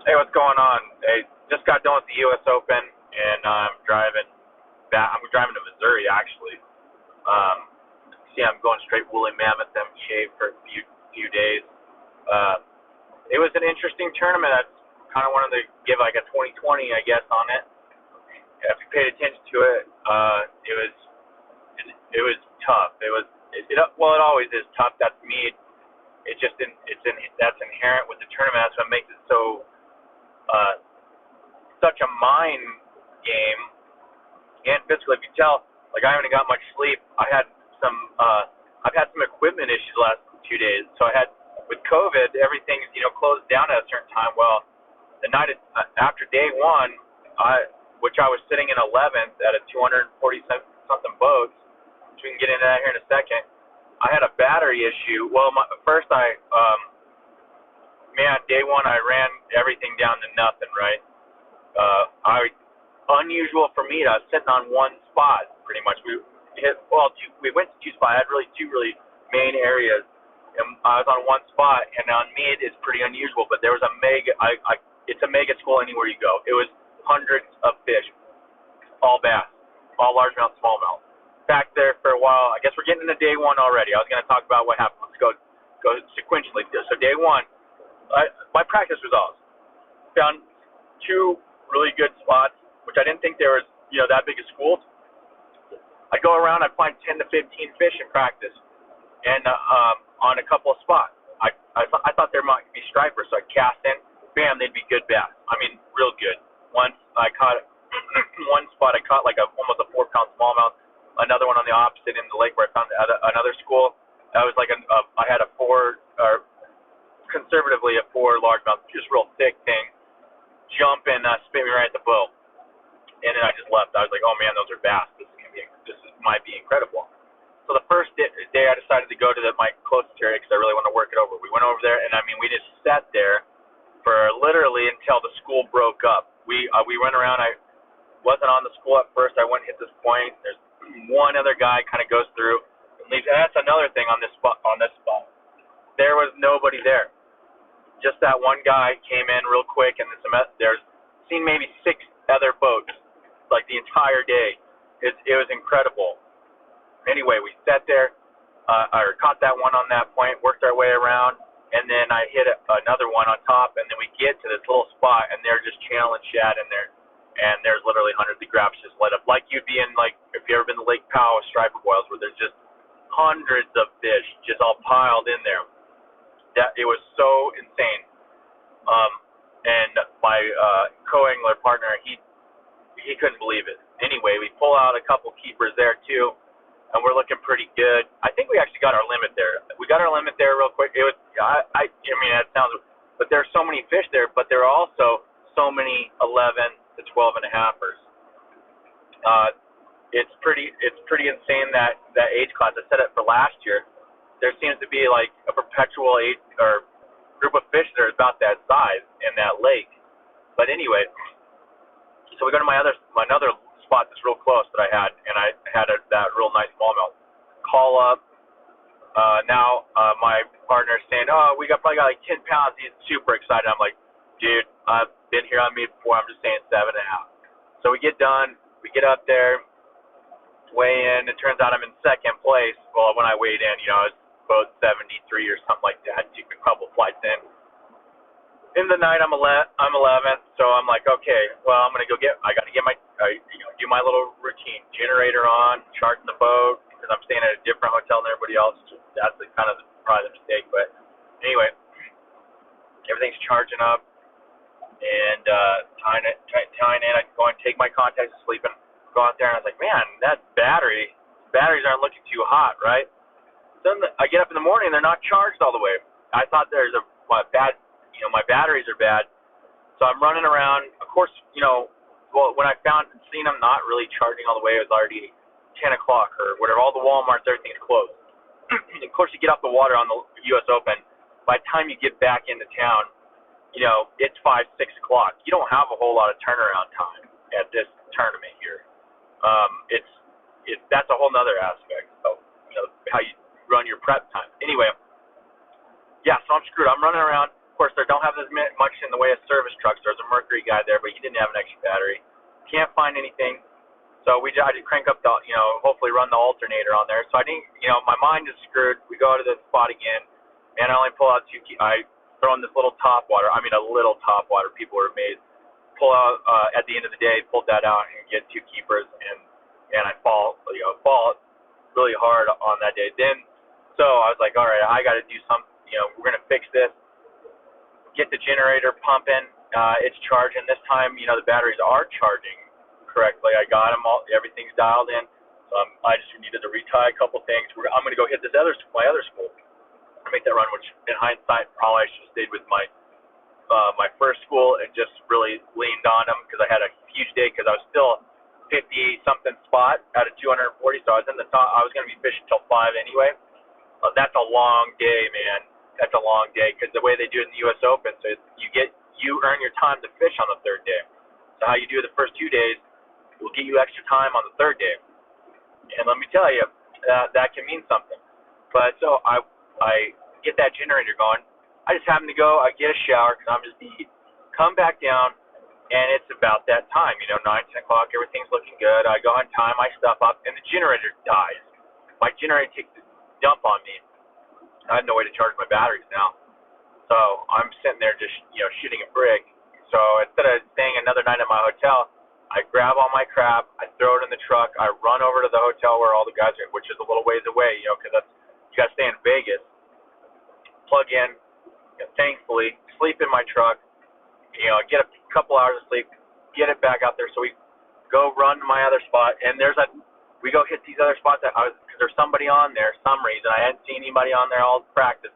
Hey, what's going on? Hey, just got done with the U.S. Open, and I'm driving back. I'm driving to Missouri, actually. Um, See, I'm going straight woolly mammoth MPA for a few days. Uh, it was an interesting tournament. I kind of wanted to give like a 2020, I guess, on it. If you paid attention to it, it was tough. Well, it always is tough. That's me. That's inherent with the tournament. That's what makes it so such a mind game and physical. If you tell, like I haven't got much sleep. I've had some equipment issues the last 2 days. So I had with COVID, everything's closed down at a certain time. Well, the night after day one, which I was sitting in 11th at a 240 something boats, which we can get into that here in a second. I had a battery issue. Well, first day one I ran everything down to nothing. Right. Unusual for me. I was sitting on one spot pretty much. We went to two spots. I had two really main areas, and I was on one spot. And on mid is pretty unusual, but there was a mega. It's a mega school anywhere you go. It was hundreds of fish, all bass, all largemouth, smallmouth. Back there for a while. I guess we're getting into day one already. I was going to talk about what happened. Let's go sequentially. So day one, my practice was awesome. Found two really good spots, which I didn't think there was that big a school. I go around, I find 10 to 15 fish in practice, and on a couple of spots. I thought there might be stripers, so I cast in. Bam, they'd be good bass. I mean, real good. Once I caught one spot, I caught like almost a 4-pound smallmouth. Another one on the opposite end of the lake where I found another school. That was like I had a 4, or conservatively a 4 largemouth, just real thick thing, jump and spin me right at the boat. And then I just left. I was like, oh man, those are bass. Might be incredible. So the first day I decided to go to my closest area because I really want to work it over. We went over there, and I mean, we just sat there for literally until the school broke up. We went around. I wasn't on the school at first. I went and hit this point. There's one other guy kind of goes through and leaves. And that's another thing on this spot. There was nobody there. Just that one guy came in real quick, and there's seen maybe 6 other boats like the entire day. It was incredible. Anyway, we sat there, or caught that one on that point, worked our way around, and then I hit another one on top, and then we get to this little spot, and they're just channeling shad in there, and there's literally hundreds of graphs just lit up, like you'd be in, like, if you ever been to Lake Powell with striper boils, where there's just hundreds of fish just all piled in there. It was so insane. And my co-angler partner, he couldn't believe it. Anyway, we pull out a couple keepers there too, and we're looking pretty good. I think we actually got our limit there. We got our limit there real quick. It was I mean that sounds, but there are so many fish there, but there are also so many 11 to 12 and a halfers. It's pretty insane that age class. I said it for last year. There seems to be like a perpetual age or group of fish that are about that size in that lake. But anyway, so we go to another spot that's real close that I had, and I had that real nice smallmouth. Call up. Now my partner's saying, oh, probably got like 10 pounds. He's super excited. I'm like, dude, I've been here on me before. I'm just saying 7.5. So we get done. We get up there, weigh in. It turns out I'm in second place. Well, when I weighed in, I was about 73 or something like that. Took a couple flights in. In the night, I'm 11th, so I'm like, okay, well, I got to get do my little routine. Generator on, charging the boat, because I'm staying at a different hotel than everybody else. That's probably the mistake, but anyway, everything's charging up, and tying in. I go and take my contacts, sleeping, go out there, and I was like, man, that batteries aren't looking too hot, right? Then I get up in the morning, and they're not charged all the way. I thought there's my batteries are bad. So I'm running around. Of course, when I seen them not really charging all the way, it was already 10 o'clock or whatever. All the Walmarts, everything's closed. Of course, you get off the water on the U.S. Open. By the time you get back into town, it's 5, 6 o'clock. You don't have a whole lot of turnaround time at this tournament here. That's a whole nother aspect of how you run your prep time. Anyway, yeah, so I'm screwed. I'm running around. course, they don't have as much in the way of service trucks. There's a Mercury guy there, but he didn't have an extra battery. Can't find anything. So I did crank up the, hopefully run the alternator on there. So I didn't, my mind is screwed. We go to the spot again, and I only pull out I throw in this little top water. I mean, a little top water. People were amazed. Pull out at the end of the day, pulled that out and get 2 keepers, and I fall really hard on that day. Then, so I was like, all right, I got to do something. We're gonna fix this. Get the generator pumping. It's charging this time. The batteries are charging correctly. I got them all. Everything's dialed in. I just needed to retie a couple things. I'm gonna go hit my other school. Make that run, which in hindsight probably I should have stayed with my first school and just really leaned on them because I had a huge day because I was still 50 something spot out of 240, so I was in the top. I was going to be fishing till 5 anyway. That's a long day, man. That's a long day because the way they do it in the US Open, so you earn your time to fish on the 3rd day. So how you do the first 2 days will get you extra time on the 3rd day, and let me tell you that can mean something. But so I get that generator going. I just happen to go. I get a shower because I'm just beat. Come back down, and it's about that time. 9, 10 o'clock. Everything's looking good. I go and tie my stuff up, and the generator dies. My generator takes a dump on me. I have no way to charge my batteries now. So I'm sitting there just shitting a brick. So instead of staying another night at my hotel, I grab all my crap. I throw it in the truck. I run over to the hotel where all the guys are, which is a little ways away. Because you got to stay in Vegas. Plug in. Thankfully, sleep in my truck, get a couple hours of sleep, get it back out there. So we go run to my other spot, and we go hit these other spots because there's somebody on there, some reason. I hadn't seen anybody on there all practice.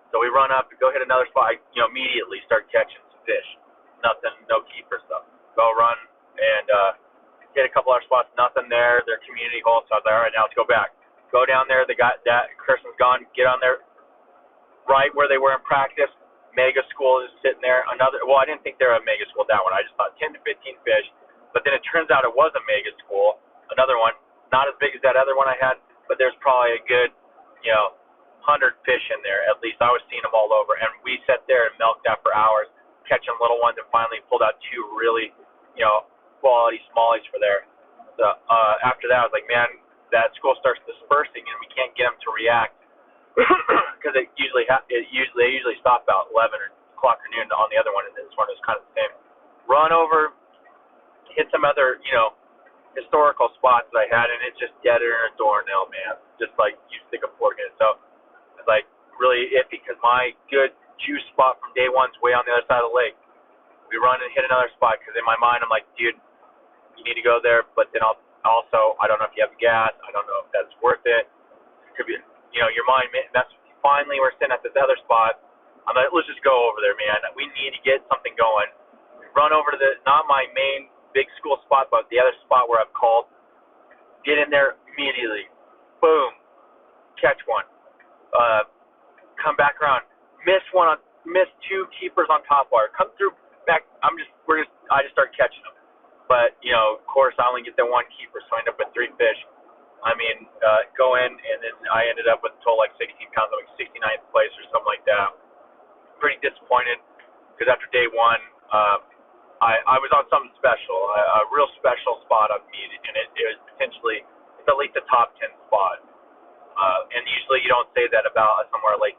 So we run up and go hit another spot. I, immediately start catching some fish. Nothing, no keeper stuff. Go run and hit a couple other spots, nothing there. They're community holes. So I was like, all right, now let's go back. Go down there. They got that person's gone. Get on there. Right where they were in practice, mega school is sitting there. I didn't think they were a mega school, that one. I just thought 10 to 15 fish. But then it turns out it was a mega school, another one, not as big as that other one I had, but there's probably a good, 100 fish in there at least. I was seeing them all over. And we sat there and milked that for hours, catching little ones, and finally pulled out 2 really, quality smallies for there. So after that, I was like, man, that school starts dispersing, and we can't get them to react. Because they usually stop about 11 o'clock or noon on the other one, and this one is kind of the same. Run over, hit some other, historical spots that I had, and it's just deader than a doornail, man. Just like you stick a fork in it. So it's like really iffy because my good juice spot from day one's way on the other side of the lake. We run and hit another spot because in my mind I'm like, dude, you need to go there, but then I don't know if you have gas. I don't know if that's worth it. It could be. Your mind, that's finally we're sitting at this other spot. I'm like, let's just go over there, man. We need to get something going. We run over to not my main big school spot, but the other spot where I've called. Get in there immediately. Boom. Catch one. Come back around. Miss 2 keepers on top water. Come through back. I just start catching them. But, of course, I only get the 1 keeper, so I end up with 3 fish. Go in, and then I ended up with a total like 16 pounds, like 69th place or something like that. Pretty disappointed because after day 1, I was on something special, a real special spot I've needed, and it was potentially it's at least a top 10 spot. And usually you don't say that about somewhere like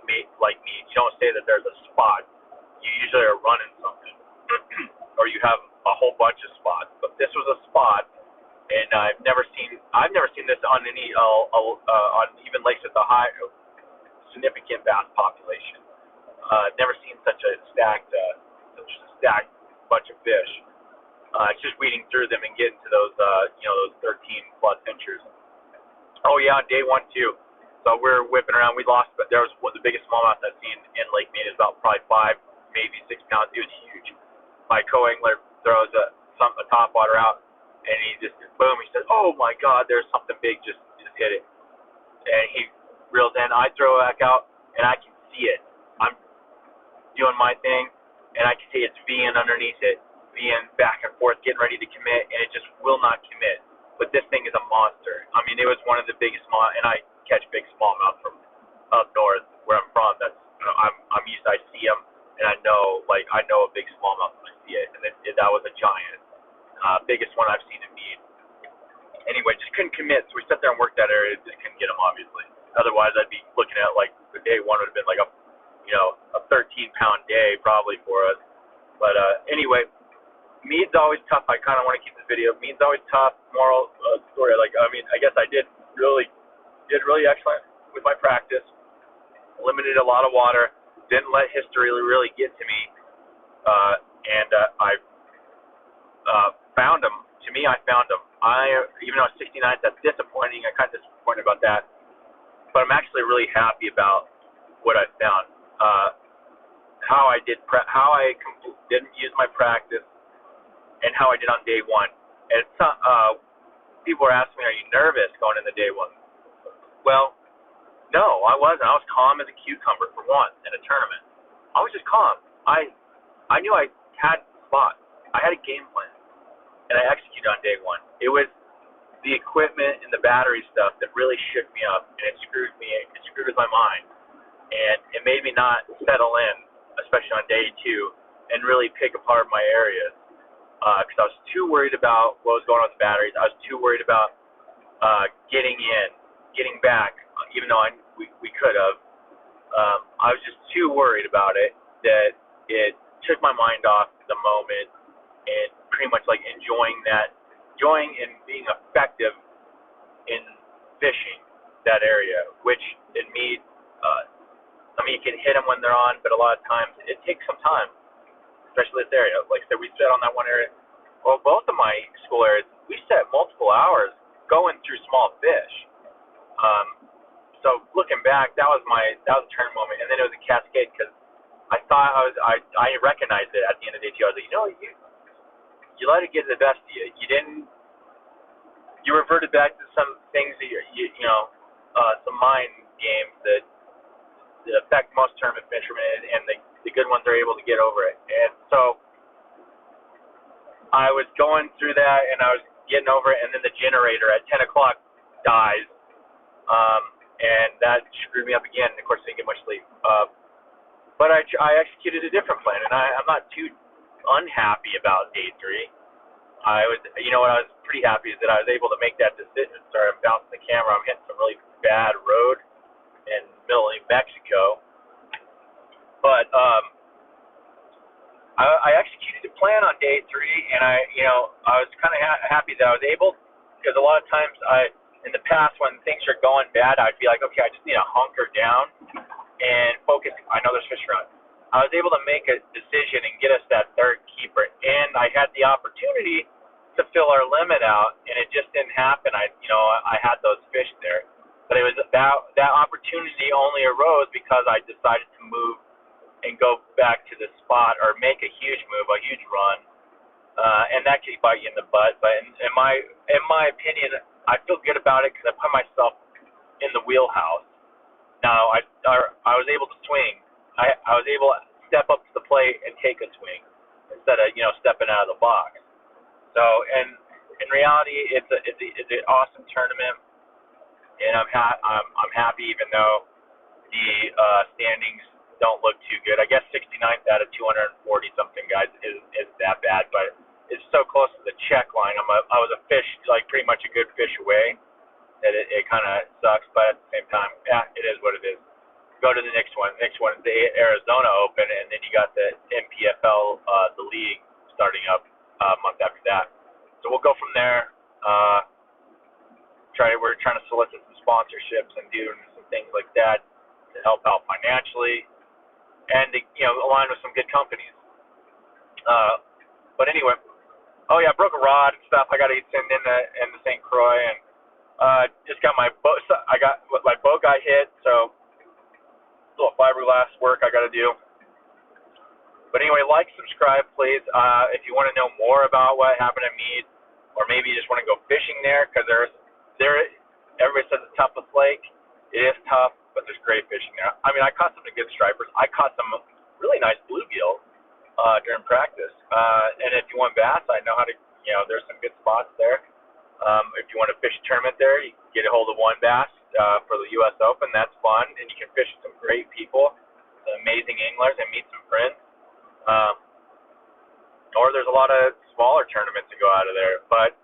me. You don't say that there's a spot. You usually are running something, or you have a whole bunch of spots. But this was a spot. And I've never seen this on any on even lakes with a high significant bass population. Never seen such a stacked bunch of fish. It's just weeding through them and getting to those those 13 plus inchers. Oh yeah, on day 1 too. So we're whipping around. We lost, but there was the biggest smallmouth I've seen in Lake Mead is about probably 5, maybe 6 pounds. It was huge. My co-angler throws a top water out. And he just, boom, he says, oh, my God, there's something big, just hit it. And he reels in. I throw it back out, and I can see it. I'm doing my thing, and I can see it's V'ing underneath it, V'ing back and forth, getting ready to commit, and it just will not commit. But this thing is a monster. It was one of the biggest small, and I catch big smallmouth from up north where I'm from. That's I'm used to, I see them, and I know a big smallmouth when I see it, and that was a giant, biggest one I've seen in mead. Anyway, just couldn't commit, so we sat there and worked that area, just couldn't get them obviously. Otherwise, I'd be looking at like the day one would have been like a 13-pound day probably for us. But anyway, mead's always tough. I kind of want to keep this video. Mead's always tough. Moral story. I guess I did really excellent with my practice. Limited a lot of water. Didn't let history really get to me. And I found them. To me, I found them. Even though I was 69th, that's disappointing. I'm kind of disappointed about that. But I'm actually really happy about what I found. How I did, didn't use my practice, and how I did on day one. And people were asking me, "Are you nervous going into day one?" Well, no, I wasn't. I was calm as a cucumber for once in a tournament. I was just calm. I knew I had the spot. I had a game plan, and I executed on day one. It was the equipment and the battery stuff that really shook me up, and it screwed with my mind, and it made me not settle in, especially on day two, and really pick apart my areas, because I was too worried about what was going on with the batteries. I was too worried about getting back, even though we could have. I was just too worried about it that it took my mind off the moment and pretty much like enjoying and being effective in fishing that area, which in mead, you can hit them when they're on, but a lot of times it takes some time, especially this area. Like I said, we sat on that one area. Well, both of my school areas, we sat multiple hours going through small fish. So looking back, that was a turn moment, and then it was a cascade because I thought I recognized it at the end of the day too. I was like, you let it get the best of you. You reverted back to some things that some mind games that affect most tournament fishermen, and the good ones are able to get over it. And so I was going through that, and I was getting over it, and then the generator at 10 o'clock dies, and that screwed me up again. And of course, I didn't get much sleep. But I executed a different plan, and I'm not too unhappy about day three. What I was pretty happy is that I was able to make that decision. Sorry, I'm bouncing the camera. I'm hitting some really bad road in middle of New Mexico. But I executed a plan on day three, and I was kind of happy that I was able, because a lot of times in the past when things are going bad, I'd be like, okay, I just need to hunker down and focus. I know there's fish around. I was able to make a decision and get us that third keeper, and I had the opportunity to fill our limit out, and it just didn't happen. I had those fish there, but it was that opportunity only arose because I decided to move and go back to the spot or make a huge move, a huge run, and that could bite you in the butt. But in my opinion, I feel good about it because I put myself in the wheelhouse. Now I was able to swing. I was able to step up to the plate and take a swing instead of stepping out of the box. So, and in reality, it's an awesome tournament, and I'm happy even though the standings don't look too good. I guess 69th out of 240 something guys is that bad, but it's so close to the check line. I was a fish, like pretty much a good fish away, that it kind of sucks, but at the same time, yeah, it is what it is. Go to the next one. Next one is the Arizona Open, and then you got the MPFL, the league, starting up a month after that. So we'll go from there. We're trying to solicit some sponsorships and do some things like that to help out financially, and to, align with some good companies. But anyway, oh yeah, I broke a rod and stuff. I got to send in the St. Croix, and just got my boat. My boat got hit, so little fiberglass work I got to do. But anyway, like, subscribe, please. If you want to know more about what happened at Mead, or maybe you just want to go fishing there, because everybody says it's toughest lake. It is tough, but there's great fishing there. I mean, I caught some good stripers. I caught some really nice bluegill during practice. And if you want bass, I know how to. There's some good spots there. If you want to fish a tournament there, you can get a hold of Wonbass for the US Open. That's fun, and you can fish with some great people, some amazing anglers and meet some friends. Um, or there's a lot of smaller tournaments that go out of there. But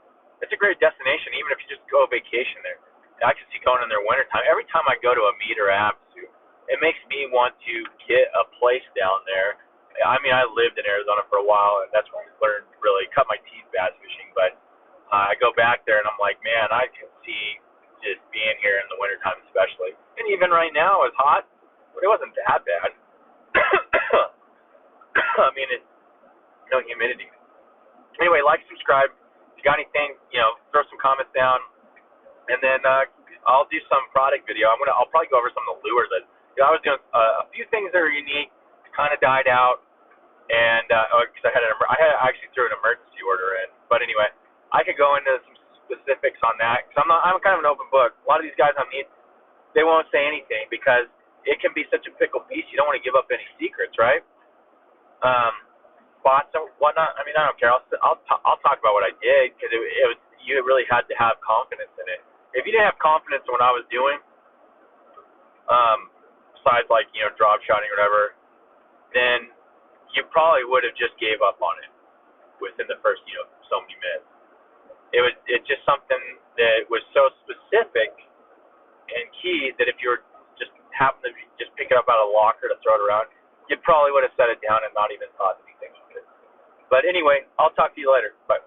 it's a great destination, even if you just go vacation there. I can see going in their wintertime. Every time I go to a meet or Apsu, it makes me want to get a place down there. I mean, I lived in Arizona for a while, and that's where I learned really cut my teeth bass fishing. But I go back there, and I'm like, man, I can see just being here in the wintertime especially. And even right now, it's hot, but it wasn't that bad. I mean, it's no humidity. Anyway, like, subscribe. If you got anything, throw some comments down, and then I'll do some product video. I'll probably go over some of the lures that I was doing a few things that are unique, kind of died out, and because I actually threw an emergency order in. But anyway, I could go into some specifics on that because I'm kind of an open book. A lot of these guys I meet, they won't say anything because it can be such a pickle beast. You don't want to give up any secrets, right? Spots and whatnot. I mean, I don't care. I'll talk about what I did because it was, you really had to have confidence in it. If you didn't have confidence in what I was doing, besides like drop shotting or whatever, then you probably would have just gave up on it within the first so many minutes. It's just something that was so specific and key that if you were just happen to just pick it up out of the locker to throw it around, you probably would have set it down and not even thought anything of it. But anyway, I'll talk to you later. Bye.